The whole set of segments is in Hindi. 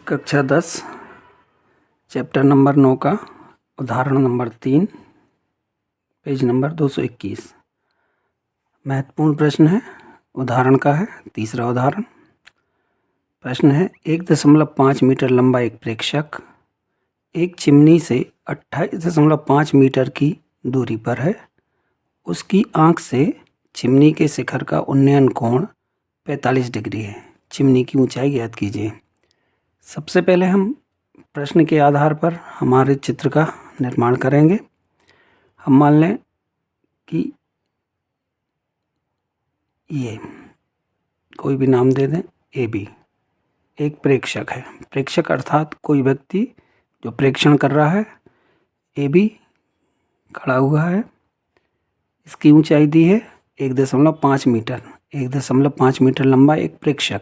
कक्षा 10 चैप्टर नंबर 9 का उदाहरण नंबर 3 पेज नंबर 221। महत्वपूर्ण प्रश्न है, उदाहरण का है। तीसरा उदाहरण प्रश्न है 1.5 मीटर लंबा एक प्रेक्षक एक चिमनी से 28.5 मीटर की दूरी पर है। उसकी आंख से चिमनी के शिखर का उन्नयन कोण 45 डिग्री है। चिमनी की ऊंचाई ज्ञात कीजिए। सबसे पहले हम प्रश्न के आधार पर हमारे चित्र का निर्माण करेंगे। हम मान लें कि ये कोई भी नाम दे दें, ए बी एक प्रेक्षक है। प्रेक्षक अर्थात कोई व्यक्ति जो प्रेक्षण कर रहा है। ए बी खड़ा हुआ है। इसकी ऊंचाई दी है 1.5 मीटर। 1.5 मीटर लंबा एक प्रेक्षक,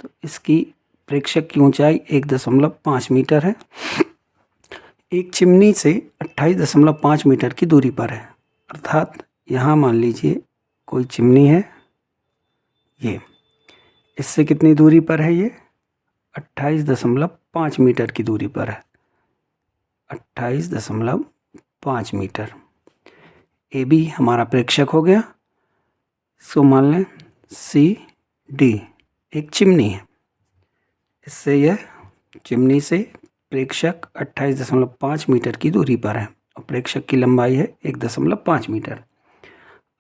तो इसकी प्रेक्षक की ऊंचाई 1.5 मीटर है। एक चिमनी से 28.5 मीटर की दूरी पर है। अर्थात यहाँ मान लीजिए कोई चिमनी है, ये इससे कितनी दूरी पर है? ये 28.5 मीटर की दूरी पर है। 28.5 मीटर। ए बी हमारा प्रेक्षक हो गया। इसको मान लें सी डी एक चिमनी है। इससे यह चिमनी से प्रेक्षक 28.5 मीटर की दूरी पर है और प्रेक्षक की लंबाई है 1.5 मीटर।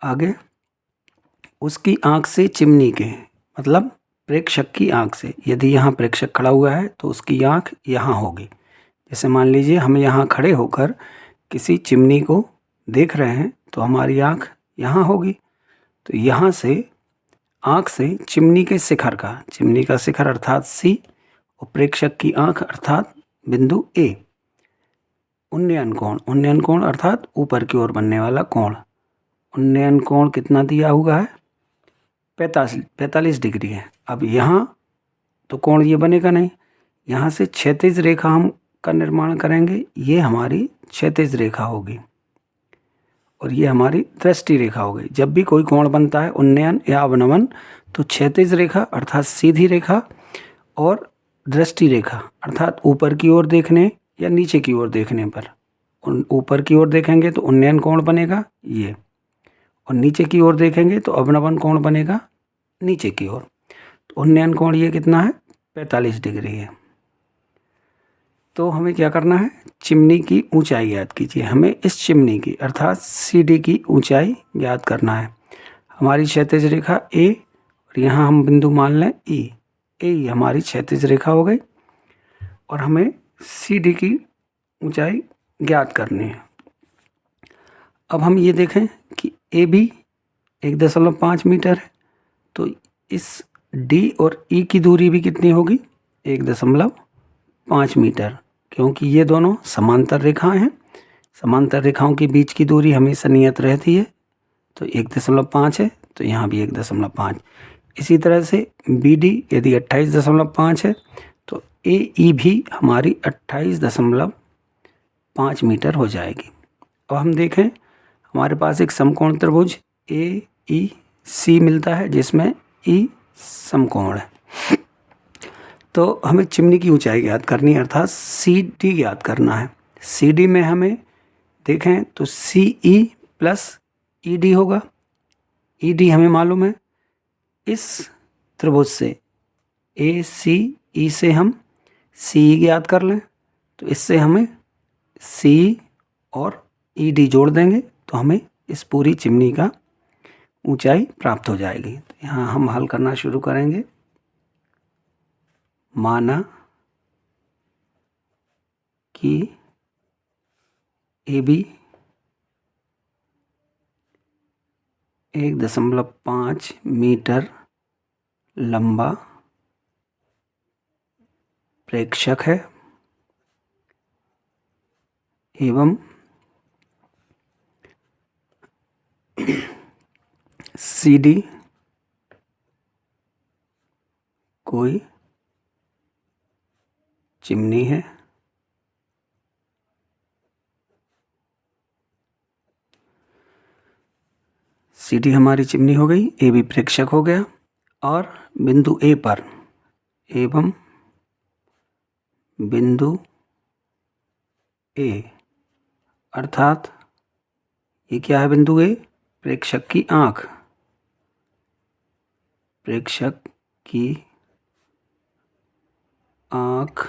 आगे उसकी आंख से चिमनी के, मतलब प्रेक्षक की आंख से, यदि यहाँ प्रेक्षक खड़ा हुआ है तो उसकी आंख यहाँ होगी। जैसे मान लीजिए हम यहाँ खड़े होकर किसी चिमनी को देख रहे हैं तो हमारी आंख यहाँ होगी। तो यहाँ से आंख से चिमनी के शिखर का, चिमनी का शिखर अर्थात सी और प्रेक्षक की आंख अर्थात बिंदु ए, उन्नयन कोण अर्थात ऊपर की ओर बनने वाला कोण। उन्नयन कोण कितना दिया हुआ है? 45 डिग्री है। अब यहाँ तो कोण ये बनेगा नहीं। यहाँ से क्षैतिज रेखा हम का निर्माण करेंगे। ये हमारी क्षैतिज रेखा होगी और ये हमारी दृष्टि रेखा होगी। जब भी कोई कोण बनता है, उन्नयन या अवनमन, तो क्षैतिज रेखा अर्थात सीधी रेखा और दृष्टि रेखा अर्थात ऊपर की ओर देखने या नीचे की ओर देखने पर। ऊपर की ओर देखेंगे तो उन्नयन कोण बनेगा ये, और नीचे की ओर देखेंगे तो अवनमन कोण बनेगा नीचे की ओर। तो उन्नयन कोण ये कितना है? 45 डिग्री है। तो हमें क्या करना है? चिमनी की ऊंचाई ज्ञात कीजिए। हमें इस चिमनी की अर्थात सी डी की ऊंचाई ज्ञात करना है। हमारी क्षैतिज रेखा ए और यहाँ हम बिंदु मान लें ई। ए हमारी क्षैतिज रेखा हो गई और हमें सी डी की ऊंचाई ज्ञात करनी है। अब हम ये देखें कि ए बी 1.5 मीटर है, तो इस डी और ई की दूरी भी कितनी होगी? 1.5 मीटर, क्योंकि ये दोनों समांतर रेखाएं हैं। समांतर रेखाओं के बीच की दूरी हमेशा नियत रहती है, तो 1.5 है, तो यहाँ भी 1.5। इसी तरह से बी डी यदि 28.5 है तो ए ई भी हमारी 28.5 मीटर हो जाएगी। अब हम देखें, हमारे पास एक समकोण त्रिभुज ए ई सी मिलता है जिसमें ई समकोण है। तो हमें चिमनी की ऊंचाई ज्ञात करनी है अर्थात सी डी ज्ञात करना है। सी डी में हमें देखें तो सी ई प्लस ई डी होगा। ई डी हमें मालूम है। इस त्रिभुज से ए सी ई से हम सी ज्ञात कर लें, तो इससे हमें सी और ई डी जोड़ देंगे तो हमें इस पूरी चिमनी का ऊंचाई प्राप्त हो जाएगी। तो यहाँ हम हल करना शुरू करेंगे। माना कि ए बी 1.5 मीटर लंबा प्रेक्षक है एवं सी डी कोई चिमनी है। सी डी हमारी चिमनी हो गई, ए बी प्रेक्षक हो गया और बिंदु ए पर एवं बिंदु ए, अर्थात ये क्या है बिंदु ए? प्रेक्षक की आँख, प्रेक्षक की आँख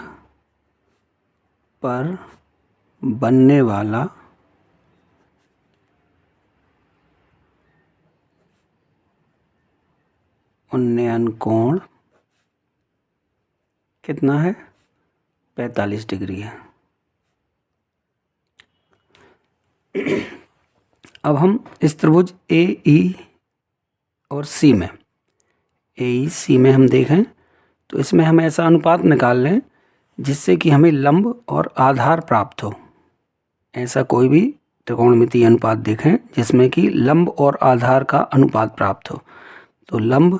पर बनने वाला उन्नयन कोण कितना है? 45 डिग्री है। अब हम इस त्रिभुज ए ई और सी में, ए ई सी में हम देखें तो इसमें हम ऐसा अनुपात निकाल लें जिससे कि हमें लंब और आधार प्राप्त हो। ऐसा कोई भी त्रिकोणमितीय अनुपात देखें जिसमें कि लंब और आधार का अनुपात प्राप्त हो। तो लंब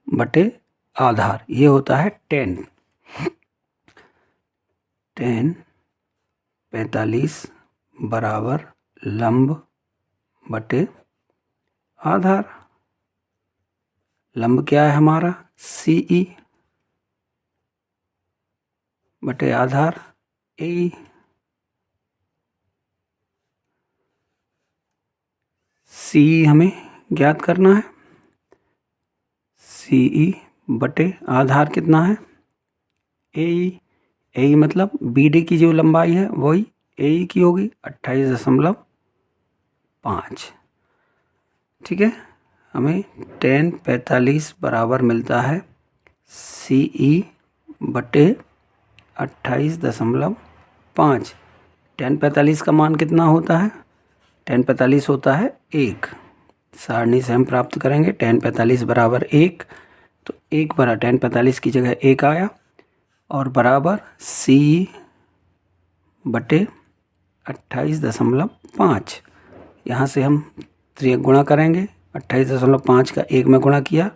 बटे आधार ये होता है tan 45 बराबर लंब बटे आधार। लंब क्या है हमारा? CE बटे आधार AE। CE हमें ज्ञात करना है। CE बटे आधार कितना है? AE। AE मतलब BD की जो लंबाई है वही AE की होगी 28.5। ठीक है, हमें tan 45 बराबर मिलता है CE बटे 28.5। tan 45 का मान कितना होता है? tan 45 होता है 1। सारणी से हम प्राप्त करेंगे tan 45 बराबर 1, तो 1 बरा tan 45 की जगह 1 आया और बराबर CE बटे 28.5। यहाँ से हम त्रियक गुणा करेंगे, 28.5 का 1 में गुणा किया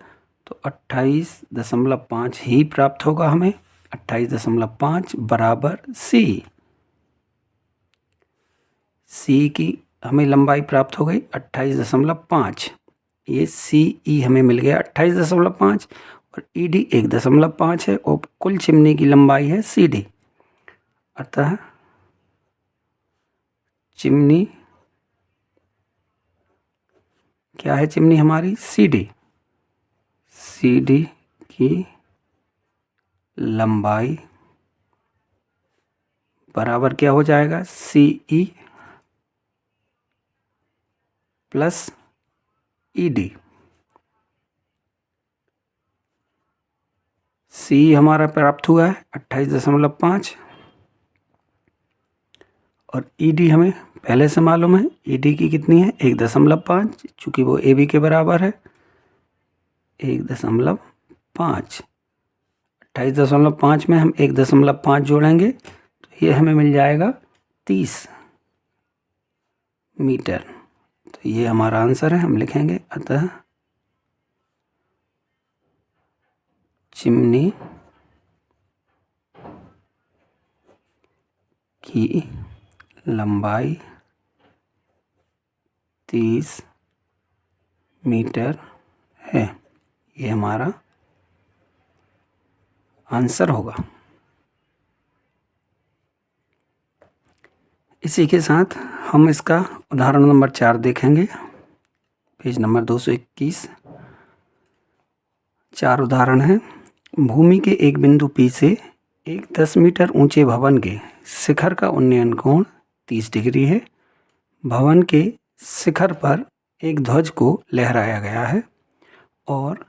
तो 28.5 ही प्राप्त होगा हमें। 28.5 बराबर सी की हमें लंबाई प्राप्त हो गई 28.5। ये CE हमें मिल गया 28.5 और ED 1.5 है और कुल चिमनी की लंबाई है CD। अतः चिमनी क्या है? चिमनी हमारी CD की लंबाई बराबर क्या हो जाएगा? CE plus ED। CE हमारा प्राप्त हुआ है 28.5 और ED हमें पहले से मालूम है। ED की कितनी है? 1.5, चूँकि वो AB के बराबर है 1.5। 28.5 में हम 1.5 जोड़ेंगे तो ये हमें मिल जाएगा 30 मीटर। तो ये हमारा आंसर है, हम लिखेंगे अतः चिमनी की लंबाई 30 मीटर है। ये हमारा आंसर होगा। इसी के साथ हम इसका उदाहरण नंबर 4 देखेंगे, पेज नंबर 221। 4 उदाहरण है। भूमि के एक बिंदु P से एक 10 मीटर ऊंचे भवन के शिखर का उन्नयन कोण 30 डिग्री है। भवन के शिखर पर एक ध्वज को लहराया गया है और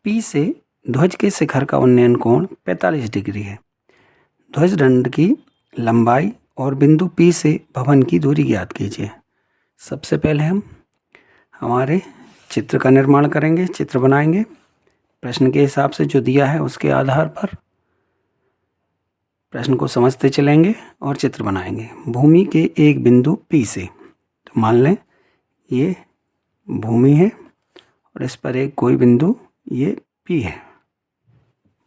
P से ध्वज के शिखर का उन्नयन कोण 45 डिग्री है। ध्वज दंड की लंबाई और बिंदु P से भवन की दूरी ज्ञात कीजिए। सबसे पहले हम हमारे चित्र का निर्माण करेंगे, चित्र बनाएंगे। प्रश्न के हिसाब से जो दिया है उसके आधार पर प्रश्न को समझते चलेंगे और चित्र बनाएंगे। भूमि के एक बिंदु P से, तो मान लें ये भूमि है और इस पर एक कोई बिंदु ये P है।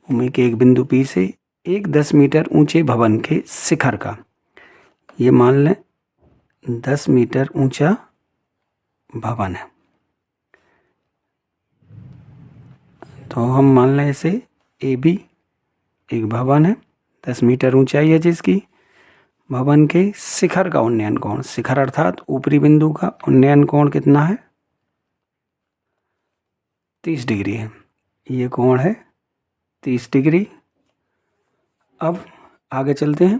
भूमि के एक बिंदु P से एक 10 मीटर ऊंचे भवन के शिखर का, ये मान लें 10 मीटर ऊंचा भवन है। तो हम मान लें इसे AB एक भवन है 10 मीटर ऊंचाई है जिसकी। भवन के शिखर का उन्नयन कोण, शिखर अर्थात ऊपरी बिंदु का उन्नयन कोण कितना है? 30 डिग्री है। ये कोण है 30 डिग्री। अब आगे चलते हैं।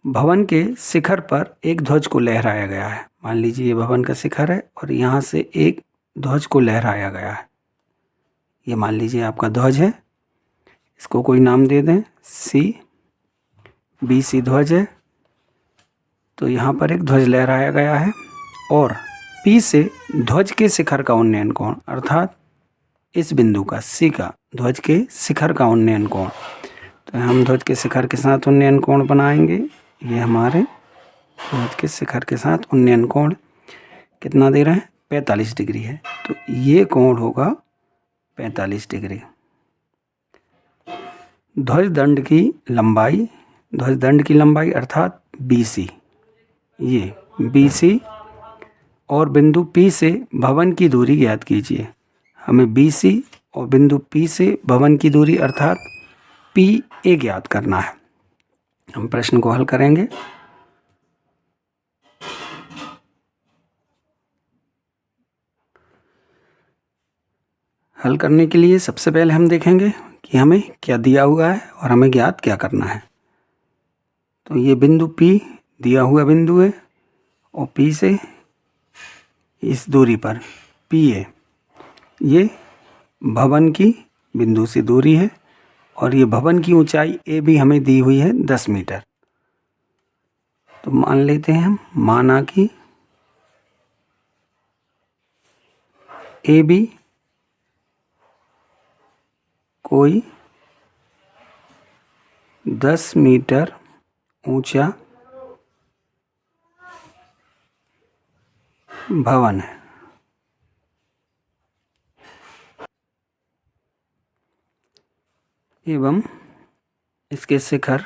भवन के शिखर पर एक ध्वज को लहराया गया है। मान लीजिए ये भवन का शिखर है और यहाँ से एक ध्वज को लहराया गया है। ये मान लीजिए आपका ध्वज है, इसको कोई नाम दे दें, BC ध्वज है। तो यहाँ पर एक ध्वज लहराया गया है और P से ध्वज के शिखर का उन्नयन कोण अर्थात इस बिंदु का C का ध्वज के शिखर का उन्नयन कोण, तो हम ध्वज के शिखर के साथ उन्नयन कोण बनाएंगे। ये हमारे ध्वज के शिखर के साथ उन्नयन कोण कितना दे रहे हैं? 45 डिग्री है। तो ये कोण होगा 45 डिग्री। ध्वज दंड की लंबाई अर्थात BC, ये BC और बिंदु P से भवन की दूरी ज्ञात कीजिए। हमें BC और बिंदु P से भवन की दूरी अर्थात PA ज्ञात करना है। हम प्रश्न को हल करेंगे। हल करने के लिए सबसे पहले हम देखेंगे कि हमें क्या दिया हुआ है और हमें ज्ञात क्या करना है। तो ये बिंदु P दिया हुआ बिंदु है और P से इस दूरी पर PA, ये भवन की बिंदु से दूरी है और ये भवन की ऊंचाई A भी हमें दी हुई है 10 मीटर। तो मान लेते हैं हम, माना कि AB कोई 10 मीटर ऊंचा भवन है। एवं इसके शिखर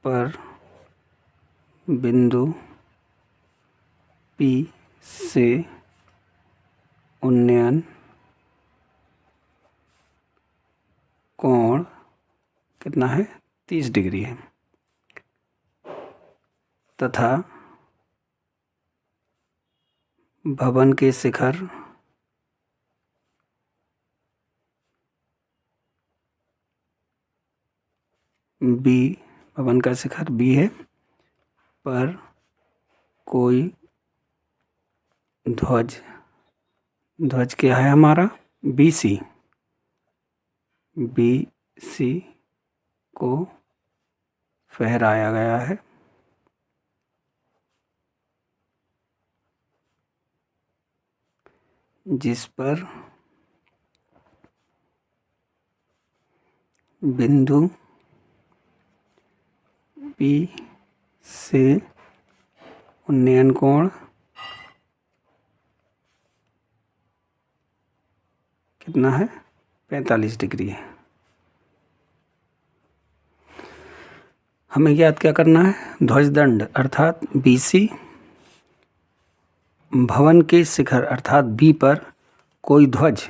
पर बिंदु P से उन्नयन कोण कितना है? 30 डिग्री है तथा भवन के शिखर B, भवन का शिखर B है, पर कोई ध्वज क्या है हमारा? BC को फहराया गया है। जिस पर बिंदु P से उन्नयन कोण कितना है? 45 डिग्री है। हमें ज्ञात क्या करना है? ध्वज दंड अर्थात BC, भवन के शिखर अर्थात B पर कोई ध्वज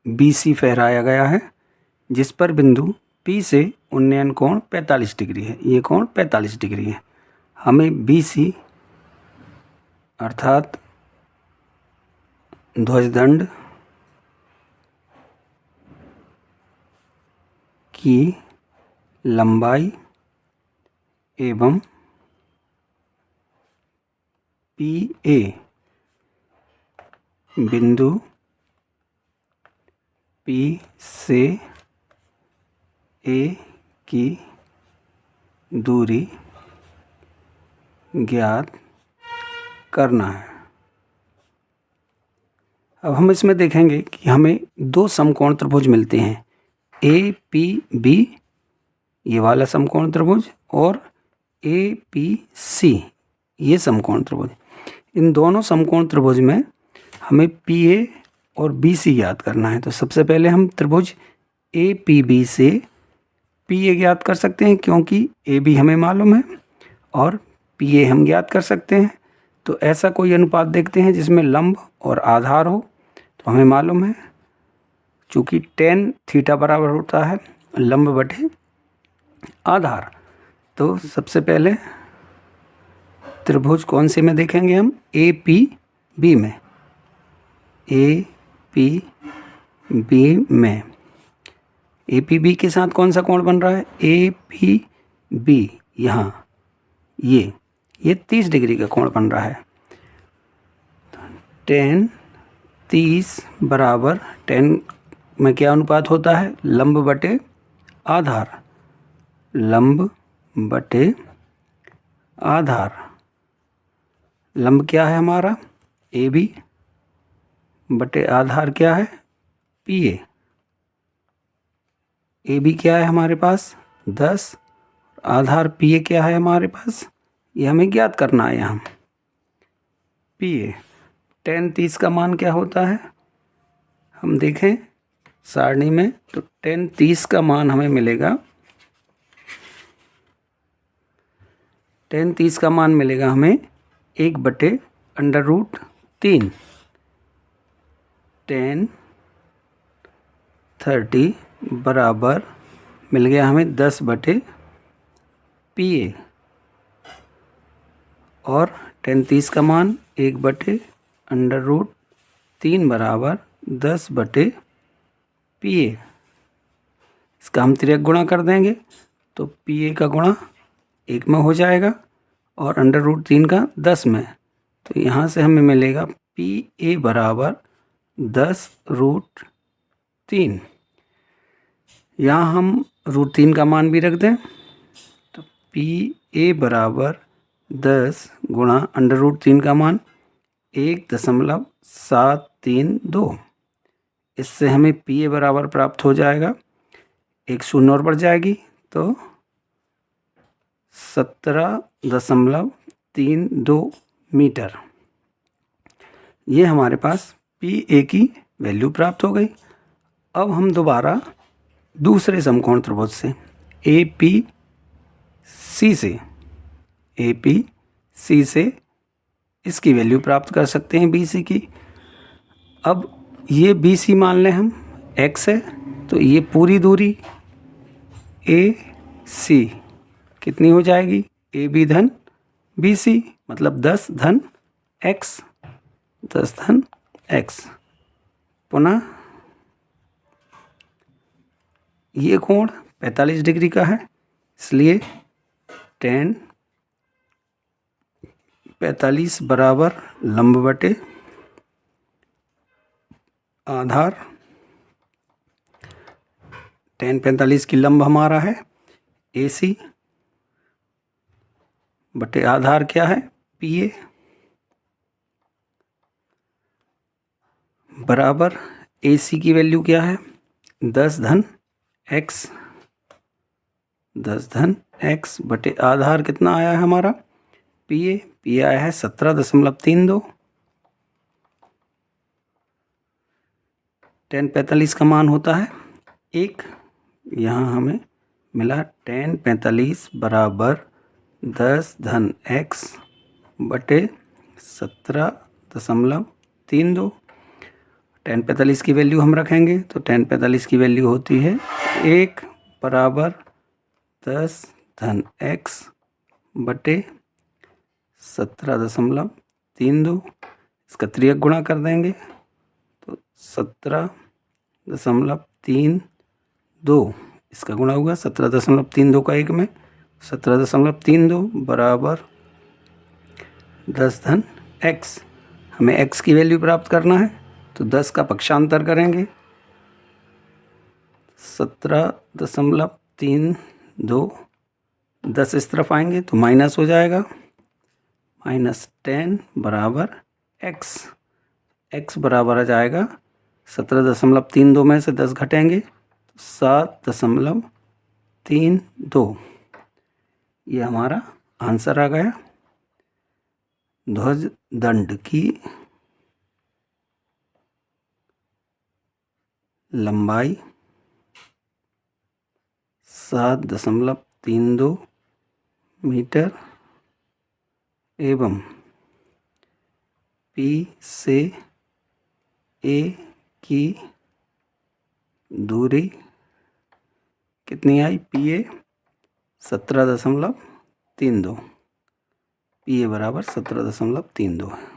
BC फहराया गया है जिस पर बिंदु P से उन्नयन कोण 45 डिग्री है। ये कोण 45 डिग्री है। हमें BC अर्थात ध्वजदंड की लंबाई एवं PA बिंदु P से A की दूरी ज्ञात करना है। अब हम इसमें देखेंगे कि हमें दो समकोण त्रिभुज मिलते हैं, APB ये वाला समकोण त्रिभुज और APC ये समकोण त्रिभुज। इन दोनों समकोण त्रिभुज में हमें PA और BC ज्ञात करना है। तो सबसे पहले हम त्रिभुज APB से PA ज्ञात कर सकते हैं क्योंकि AB हमें मालूम है और पी ए हम ज्ञात कर सकते हैं। तो ऐसा कोई अनुपात देखते हैं जिसमें लंब और आधार हो। तो हमें मालूम है चूँकि टेन थीटा बराबर होता है लंब बटे आधार। तो सबसे पहले त्रिभुज कौन से में देखेंगे हम, ए पी बी में। ए पी बी में ए पी बी के साथ कौन सा कोण बन रहा है, ए पी बी, यहाँ ये 30 डिग्री का कोण बन रहा है। टेन 30 बराबर, टेन में क्या अनुपात होता है, लंब बटे आधार। लंब बटे आधार, लंब क्या है हमारा ए बी बटे आधार क्या है पी ए। ए बी क्या है हमारे पास 10, आधार पी ए क्या है हमारे पास, ये हमें ज्ञात करना है। यहाँ पी ए टेन 30 का मान क्या होता है, हम देखें सारणी में, तो टेन 30 का मान हमें मिलेगा, टेन 30 का मान मिलेगा हमें 1/√3। टेन 30 बराबर मिल गया हमें 10/पी ए, और टेन 30 का मान 1/√3 बराबर 10/पी ए। इसका हम तिर्यक गुणा कर देंगे तो पी ए का गुणा 1 में हो जाएगा और √3 का 10 में। तो यहाँ से हमें मिलेगा पी ए बराबर 10√3। यहाँ हम √3 का मान भी रख दें तो पी ए बराबर 10 गुणा √3 का मान 1.732। इससे हमें पी ए बराबर प्राप्त हो जाएगा, एक शून्य और बढ़ जाएगी तो 17.32 मीटर। ये हमारे पास पी ए की वैल्यू प्राप्त हो गई। अब हम दोबारा दूसरे समकोण त्रिभुज से ए पी सी से इसकी वैल्यू प्राप्त कर सकते हैं बी सी की। अब ये बी सी मान लें हम x है, तो ये पूरी दूरी ए सी कितनी हो जाएगी, ए बी धन बी सी, मतलब 10 धन x, 10 धन x। पुनः ये कोण 45 डिग्री का है, इसलिए टेन 45 बराबर लंब बटे आधार। टेन 45 की लंब हमारा है ए सी बटे आधार क्या है पी ए, बराबर ए सी की वैल्यू क्या है 10 धन x, 10 धन x बटे आधार कितना आया है हमारा पी ए आया है 17.32। टेन 45 का मान होता है 1, यहाँ हमें मिला टेन 45 बराबर 10 धन x बटे 17.32। टेन 45 की वैल्यू हम रखेंगे तो टेन 45 की वैल्यू होती है 1 बराबर 10 धन x बटे 17.32। इसका त्रियक गुणा कर देंगे तो 17.32, इसका गुणा होगा 17.32 का 1 में, 17.32 बराबर 10 धन x। हमें x की वैल्यू प्राप्त करना है तो 10 का पक्षांतर करेंगे, 17.32, 10 इस तरफ आएंगे तो माइनस हो जाएगा, -10 बराबर x बराबर आ जाएगा 17.32 में से 10 घटेंगे तो 7.32। ये हमारा आंसर आ गया। ध्वज दंड की लंबाई 7.32 मीटर एवं पी से ए की दूरी कितनी आई? पी ए 17.32, पी ए बराबर 17.32 है।